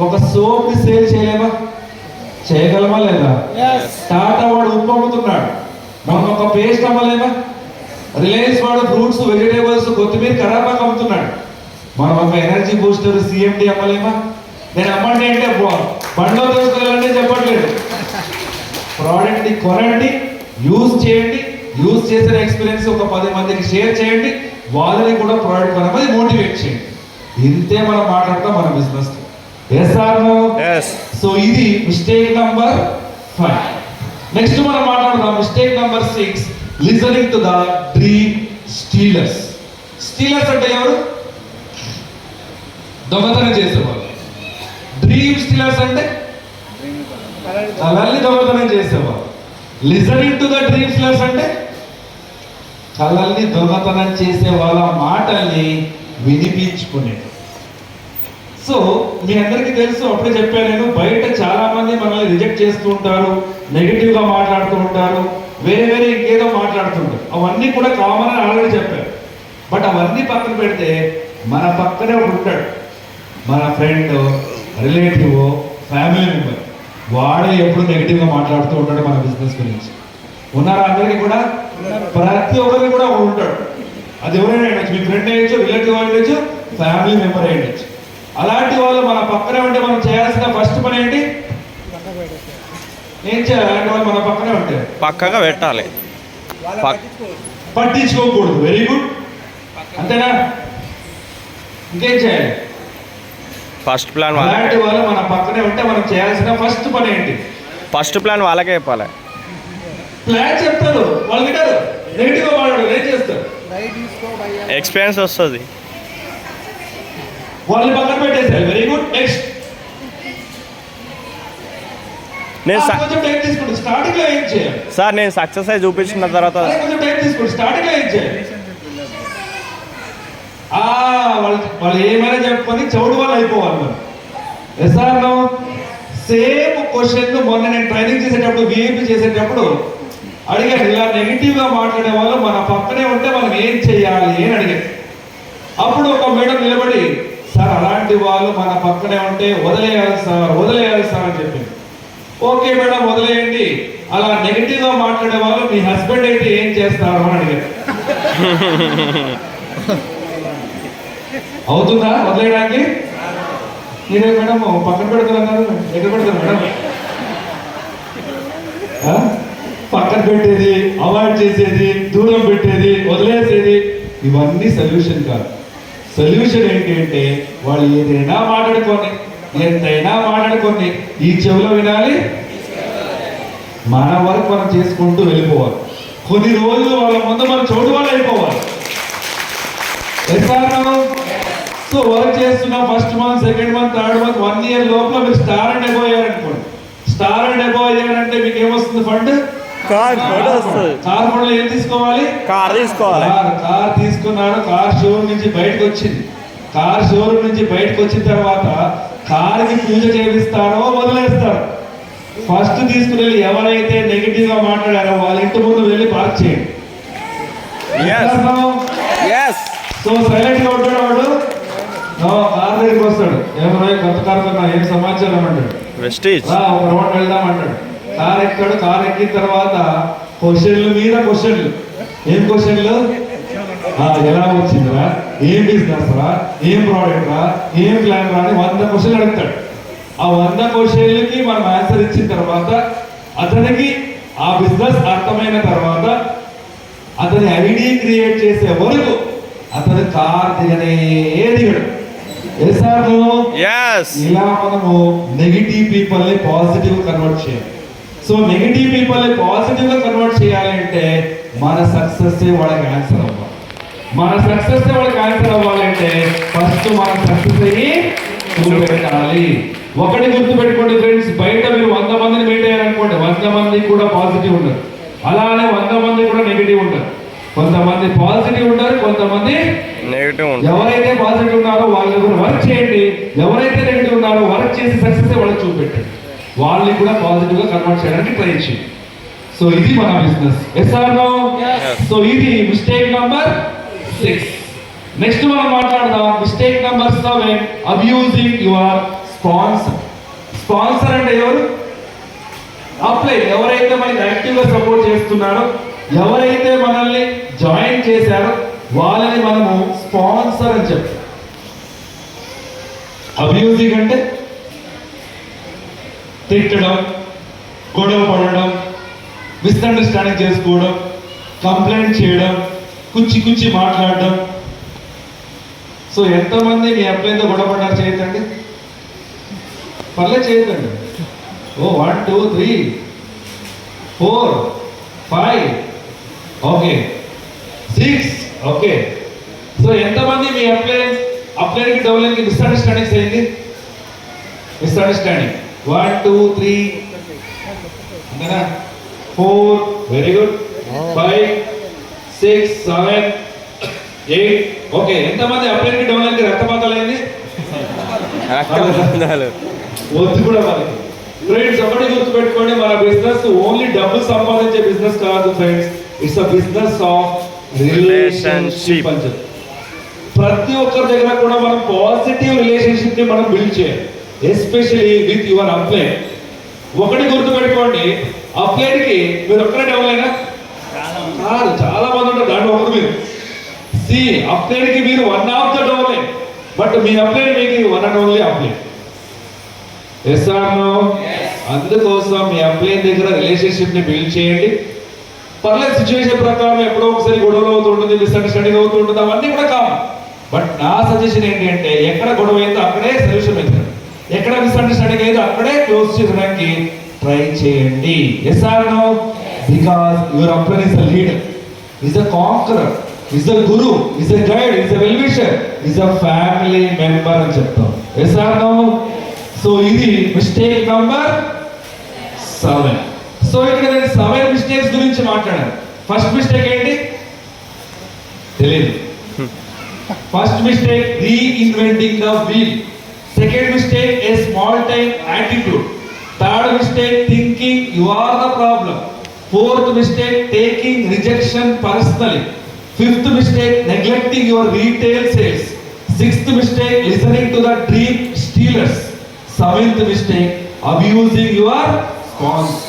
ఒక సోప్ ని సేల్ చేయలేమా? చేయగలమా లేదా? టాటా వాడు ఉప్పు అమ్ముతున్నాడు, మనం ఒక పేస్ట్ అమ్మలేమా? రిలయన్స్ వాడు ఫ్రూట్స్, వెజిటేబుల్స్, కొత్తిమీర, కరాబాక్ అమ్ముతున్నాడు, మనం ఒక ఎనర్జీ బూస్టర్, సిఎండి అమ్మలేమా? నేను అమ్మండి అంటే బండ్లో తీసుకెళ్ళండి చెప్పట్లేదు. ప్రోడక్ట్ ని కొనండి, యూజ్ చేయండి, యూజ్ చేసిన ఎక్స్పీరియన్స్ ఒక 10 మందికి షేర్ చేయండి, వాళ్ళని కూడా ప్రోడక్ట్ కొనమని మోటివేట్ చేయండి. ఇంతే మనం మాట్లాడతాం మన business. Yes or no? Yes. So ఇది మిస్టేక్ నంబర్ 5. నెక్స్ట్ మనం మాట్లాడదాం mistake number 6, listening to the dream stealers. Stealers అంటే ఎవరు? దొంగతనం చేసేవాళ్ళు. డ్రీమ్ స్టీలర్స్ అంటే కళల్ని దొంగతనం చేసేవాళ్ళు. Listening to the dream Steelers అంటే కళల్ని దొంగతనం చేసే వాళ్ళ మాటల్ని వినిపించుకునే. సో మీ అందరికీ తెలుసు, అప్పుడే చెప్పాను నేను, బయట చాలా మంది మనల్ని రిజెక్ట్ చేస్తూ ఉంటారు, నెగిటివ్ గా మాట్లాడుతూ ఉంటారు, వేరే వేరే ఇంకేదో మాట్లాడుతుంటారు. అవన్నీ కూడా కామన్ అని ఆల్రెడీ చెప్పారు. బట్ అవన్నీ పక్కన పెడితే మన పక్కనే ఒకడు ఉంటాడు, మన ఫ్రెండ్, రిలేటివ్, ఫ్యామిలీ మెంబర్. వాడే ఎప్పుడు నెగిటివ్ గా మాట్లాడుతూ ఉంటాడు మన బిజినెస్ గురించి. ఉన్నారా? అందరికీ కూడా, ప్రతి ఒక్కరికి కూడా ఒకడు ఉంటాడు. అది ఎవరైనా అయ్యొచ్చు, మీ ఫ్రెండ్ అయ్యొచ్చు, రిలేటివ్ అయ్యొచ్చు, ఫ్యామిలీ మెంబర్ అయ్యొచ్చు. అలాంటి వాళ్ళు మన పక్కనే ఉంటే మనం చేయాల్సిన ఫస్ట్ పని ఏంటి? ఏం చేయాలి? అలాంటి వాళ్ళు మన పక్కనే ఉంటే పక్కగా పెట్టాలి. పట్టించుకోకూడదు. Very good. అంతేనా? ఇంకేం చేయాలి? ఫస్ట్ ప్లాన్ అలాంటి వాళ్ళు మన పక్కనే ఉంటే మనం చేయాల్సిన ఫస్ట్ పని ఏంటి? ఫస్ట్ ప్లాన్ వాళ్ళకే చెప్పాలి. ప్లాన్ చెప్తారు, వాళ్ళు వింటారు, నెగిటివ్ గా మాట్లాడు, ఏం చేస్తారు? ఎక్స్పీరియన్స్ వస్తుంది. వాళ్ళని పక్కన పెట్టేశారు. Very good. నెక్స్ట్ నేను కొంచెం టైం తీసుకుంటు. స్టార్టింగ్ లో ఏం చేయాలి? సార్ నేను సక్సెస్ అయి చూపించిన తర్వాత కొంచెం టైం తీసుకుంటు. స్టార్టింగ్ లో ఏం చేయాలి? వాళ్ళు ఏమైనా చెప్పుకొని చౌడు వాళ్ళు అయిపోవాలి మనం. Yes or no? Same question మొన్న నేను ట్రైనింగ్ చేసేటప్పుడు, విఐపి చేసేటప్పుడు అడిగాను. ఇలా నెగిటివ్ గా మాట్లాడే వాళ్ళు మన పక్కనే ఉంటే మనం ఏం చేయాలి అని అడిగాను. అప్పుడు ఒక మేడం నిలబడి, సార్ అలాంటి వాళ్ళు మన పక్కనే ఉంటే వదిలేయాలి సార్, వదిలేయాలి సార్ అని చెప్పింది. ఓకే మేడం, వదిలేయండి. అలా నెగిటివ్ గా మాట్లాడే వాళ్ళు మీ హస్బెండ్ అయితే ఏం చేస్తారు అని అడిగారు. అవుతుందా వదిలేయడానికి? మీరే మేడం పక్కన పెడుతున్నారు, ఎక్కడ పెడతారు మేడం? పక్కన పెట్టేది, అవాయిడ్ చేసేది, దూరం పెట్టేది, వదిలేసేది, ఇవన్నీ సొల్యూషన్ కాదు. సొల్యూషన్ ఏంటి అంటే వాళ్ళు ఏదైనా మాట్లాడుకొని, ఎంతైనా మాట్లాడుకొని ఈ చెవిలో వినాలి, మన వరకు మనం చేసుకుంటూ వెళ్ళిపోవాలి. కొన్ని రోజులు వాళ్ళ ముందు మనం చోటు వాళ్ళు అయిపోవాలి. సో వర్క్ చేస్తున్నాం, first month, second month, third month, 1 year లోపల మీరు స్టార్ అండ్ అబోవ్ అయ్యారనుకోండి. స్టార్ అండ్ అబోవ్ అయ్యారంటే మీకు ఏమొస్తుంది? ఫండ్. కార్ ఫోటో వస్తుంది. కార్ ఫోటోలో ఏం తీసుకోవాలి? కార్ తీసుకోవాలి. కార్ తీసుకున్నాడు, కార్ షోరూమ్ నుంచి బయటకు వచ్చింది. కార్ షోరూమ్ నుంచి బయటకు వచ్చిన తర్వాత కార్కి పూజ చేపిస్తారో వదిలేస్తారు. ఫస్ట్ తీసుకుని వెళ్ళి ఎవరైతే నెగిటివ్ గా మాట్లాడారో వాళ్ళ ఇంటి ముందు వెళ్ళి పార్క్ చేయండి. సో సైలెంట్ గా ఉంటాడు వాడు. కార్ దగ్గరికి వస్తాడు, ఏమన్నా కొత్త కార్ కొన్నా, ఏం సమాచారం అంటాడు, వెస్టీజ్. ఒక రౌండ్ వెళ్దాం అంటాడు. కార్ ఎక్కాడు. కార్ ఎక్కిన తర్వాత క్వశ్చన్లు మీద క్వశ్చన్లు. ఏం క్వశ్చన్లు? ఎలా వచ్చిందిరా, ఏం బిజినెస్ రా, ఏం ప్రోడక్ట్ రా, ఏం ప్లాన్ రా అని 100 క్వశ్చన్లు అడుగుతాడు. ఆ 100 క్వశ్చన్లకి మనం ఆన్సర్ ఇచ్చిన తర్వాత అతనికి ఆ బిజినెస్ అర్థమైన తర్వాత అతని ఐడి క్రియేట్ చేసే వరకు అతను కార్ దిగడు. Yes. ఇలా మనము నెగిటివ్ పీపుల్ ని పాజిటివ్ కన్వర్ట్ చేయాలి. సో నెగిటివ్ పీపుల్ ని పాజిటివ్ గా కన్వర్ట్ చేయాలి అంటే మన సక్సెస్ వాళ్ళకి ఆన్సర్ అవ్వాలి. మన సక్సెస్ వాళ్ళకి ఆన్సర్ అవ్వాలంటే ఫస్ట్ మన సక్సెస్ అయ్యి చూపెట్టాలి. ఒకటి గుర్తు పెట్టుకోండి ఫ్రెండ్స్, బయట మీరు 100 మందిని మీట్ అయ్యారనుకోండి, 100 మంది కూడా పాజిటివ్ ఉండరు, అలానే 100 మంది కూడా నెగిటివ్ ఉండరు. కొంతమంది పాజిటివ్ ఉంటారు, కొంతమంది నెగిటివ్ ఉంటారు. ఎవరైతే పాజిటివ్ ఉన్నారో వాళ్ళ దగ్గర వర్క్ చేయండి, ఎవరైతే నెగిటివ్ ఉన్నారో వర్క్ చేసి సక్సెస్ వాళ్ళకి చూపెట్టండి, వాళ్ళని కూడా పాజిటివ్ గా కన్వర్ట్ చేయడానికి ట్రై చేయండి. సో ఇది మన business. Yes or no? So ఇది మిస్టేక్ నంబర్ 6. నెక్స్ట్ మనం మాట్లాడదాం mistake number 7, abusing your sponsor. Sponsor అంటే ఎవరు? అప్లై. ఎవరైతే మనకి యాక్టివ్ గా సపోర్ట్ చేస్తున్నారో, ఎవరైతే మనల్ని జాయిన్ చేశారో వాళ్ళని మనము స్పాన్సర్ అని చెప్తాం. అబ్యూజింగ్ అంటే తిట్టడం, గొడవ పడడం, మిస్అండర్స్టాండింగ్ చేసుకోవడం, కంప్లైంట్ చేయడం, కుచ్చి మాట్లాడడం. సో ఎంతమంది మీ అప్లైతో గొడవ పడ్డారు? చేయొద్దండి, పర్లేదు చేయొద్దండి. 1 2 3 4 5 ఓకే 6 ఓకే. సో ఎంతమంది మీ అప్లైకి డౌన్లైన్కి మిస్అండర్స్టాండింగ్స్ అయింది? మిస్అండర్స్టాండింగ్ 1 2 3 అంతేనా? 4 వెరీ గుడ్, 5 6 7 8 ఓకే. ఎంతమంది అప్లైకి డౌన్లైన్కి రక్తపాతాలు అయింది? వద్దు కూడా మనకి. ఫ్రెండ్స్ ఒకటి గుర్తుపెట్టుకోండి, మన బిజినెస్ ఓన్లీ డబ్బు సంపాదించే బిజినెస్ కాదు friends, it's a business of relationship అని చెప్పి. ప్రతి ఒక్కరి దగ్గర కూడా మనం పాజిటివ్ రిలేషన్షిప్ ని మనం బిల్డ్ చేయాలి, ఎస్పెషల్లీ విత్ యువర్ అప్లై. ఒకటి గుర్తుపెట్టుకోండి, అప్లైడ్ కి మీరు ఒక్కరే డెవలైనా కాదు, చాలా మంది ఉంటారు, దాంట్లో ఒకరు మీరు. అప్లైడ్ కి మీరు one of the downline, but మీ అప్లైడ్ మీకు one and only upline. Yes or no? అందుకోసం మీ అప్లై దగ్గర రిలేషన్షిప్ ని బిల్డ్ చేయండి. పర్లేదు, సిచ్యువేషన్ ప్రకారం ఎప్పుడో ఒకసారి గొడవలు అవుతుంటుంది, మిస్అండర్స్టాండింగ్ అవుతుంటుంది, అవన్నీ కూడా కాదు. బట్ నా సజెషన్ ఏంటి అంటే, ఎక్కడ గొడవ అయిందో అక్కడే సొల్యూషన్ అవుతుంది, ఎక్కడ మిస్అండర్స్టాండింగ్ అయిందో అక్కడే క్లోజ్ చేయడానికి ట్రై చేయండి. Yes or no? Because your upline is a leader, is a conqueror, is a guru, is a guide, is a well wisher, is a family member అని చెప్తాం. Yes or no? సో ఇది mistake number 7. So ఇక్కడ నేను 7 mistakes గురించి మాట్లాడాను. First mistake ఏంటి తెలియదు. First mistake reinventing the wheel. Second mistake a small time attitude. Third mistake thinking you are the problem. Fourth mistake taking rejection personally. Fifth mistake neglecting your retail sales. Sixth mistake listening to the dream stealers. Seventh mistake abusing your sponsor.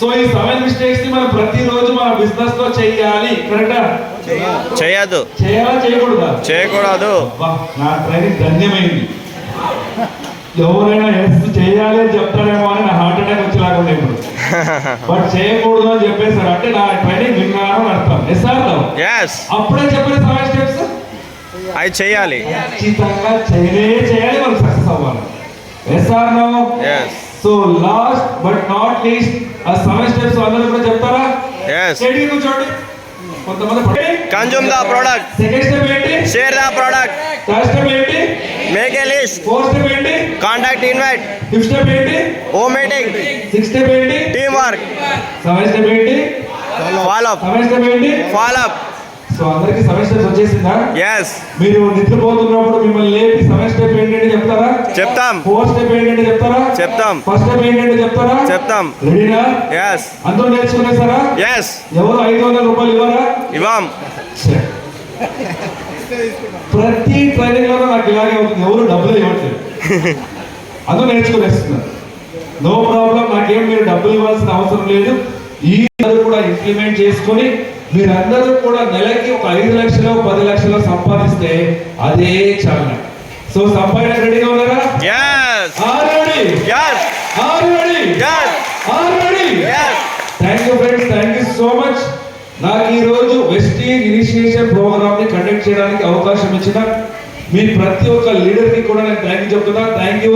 So ఈ 7 mistakes ని మనం ప్రతిరోజు మన business లో చేయాలి. కరెక్టా? చేయదు. చేయాలా చేయకూడదా? చేయకూడదు. నా ట్రైనింగ్ ధన్యమైంది. ఎవరైనా చేయాలి అని చెప్తారేమో అని నా హార్ట్ అటాక్ వచ్చేలాగా ఉంది ఇప్పుడు. బట్ చేయకూడదు అని చెప్పేసారు అంటే నా ట్రైనింగ్ విన్నాను అని అర్థం. Yes or no? yes. అప్పుడే చెప్పిన 7 స్టెప్స్ అవి చేయాలి, ఖచ్చితంగా చేయాలి, మనం సక్సెస్ అవ్వాలి. Yes or no? yes. So last but not least ఆ 7 స్టెప్స్ అందరూ కూడా చెప్తారా? yes. స్టడీ కూర్చోండి. కొంతమంది consume the product. Second step ఏంటి? Share the product. Third step ఏంటి? Make a list. Fourth step ఏంటి? Contact invite. ఫిఫ్త్ స్టెప్ ఏంటి? Home meeting. సిక్స్త్ స్టెప్ ఏంటి? Team work. సెవెంత్ స్టెప్ ఏంటి? Follow up. సెవెంత్ స్టెప్ ఏంటి? Follow up. So అందరికి 7 steps వచ్చేసిందా? yes. మీరు నిద్రపోతున్నప్పుడు మిమ్మల్ని లేపి 7 స్టెప్ ఏంటంటే చెప్తారా? చెప్తాం. ఫోర్త్ స్టెప్ ఏంటంటే చెప్తారా? చెప్తాం. ఫస్ట్ స్టెప్ ఏంటంటే చెప్తారా? చెప్తాం. రెడీనా? yes. అందరూ నేర్చుకునేసారా? yes. ఎవరు 500 రూపాయలు ఇవ్వరా? ఇవ్వం. ప్రతి ట్రైనింగ్ లో నాకు ఇలాగే అవుతుంది, ఎవరు డబ్బులు ఇవ్వట్లేదు, అందరూ నేర్చుకునేస్తున్నారు. నో ప్రాబ్లం, నాకేం మీరు డబ్బులు ఇవ్వాల్సిన అవసరం లేదు. ఈ కూడా ఇంప్లిమెంట్ చేసుకొని మీరందరూ కూడా నెలకి ఒక 5 లక్షలు 10 లక్షలు సంపాదిస్తే అదే చాలా. సో సంపాదన రెడీగా ఉన్నారా? Yes. Already Yes. Already Yes. Already Yes. Thank you friends, thank you so much. నాకు ఈ రోజు వెస్టీజ్ ఇనిషియేషన్ ప్రోగ్రామ్ ని కండక్ట్ చేయడానికి అవకాశం ఇచ్చిన మీ ప్రతి ఒక్క లీడర్ కి కూడా నేను థ్యాంక్ యూ చెప్తున్నా. Thank you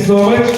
so much.